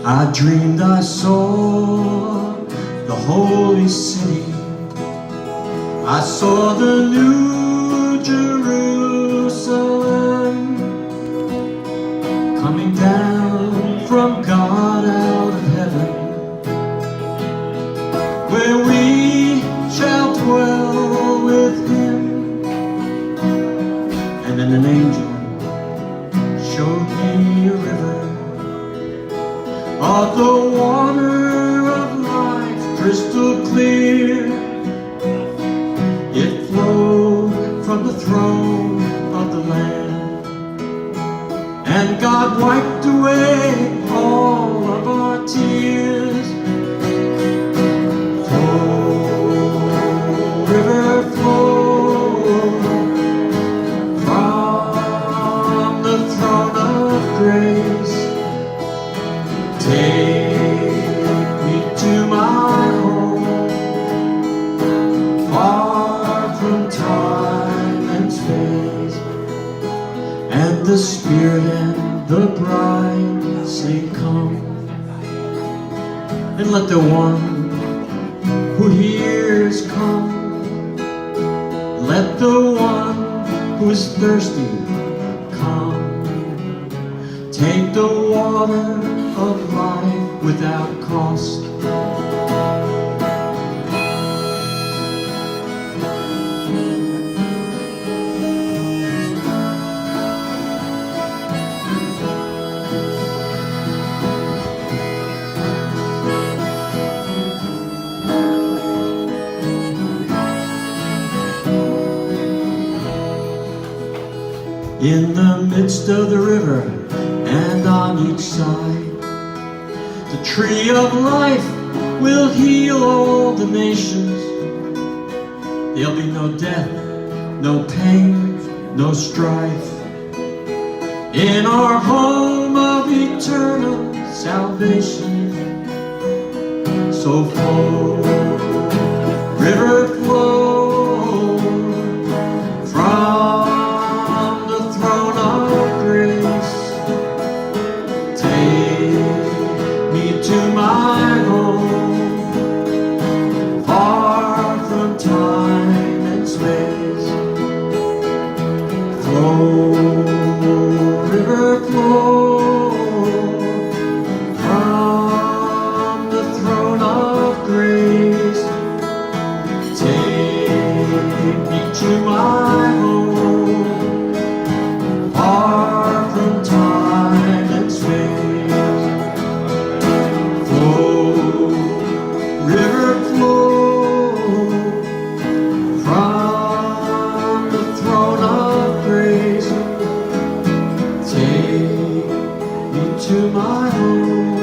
I dreamed I saw the holy city. I saw the new Jerusalem coming down from God out of heaven, where we shall dwell with Him. And then an angel showed me a river of the water of life, crystal clear. It flowed from the throne of the Lamb, and God wiped away all of our tears. Flow, river, flow from the throne of grace. Take me to my home, far from time and space. And the Spirit and the bride say, come. And let the one who hears come. Let the one who is thirsty come. Take the water of life without cost. In the midst of the river and on each side, the tree of life will heal all the nations. There'll be no death, no pain, no strife, in our home of eternal salvation. So flow, river, flow from the throne of grace. Take me to my home, far from time and space. Flow, river, flow from the throne of grace. Take me to my home, far from time and space. River flow from the throne of grace. Take me to my home.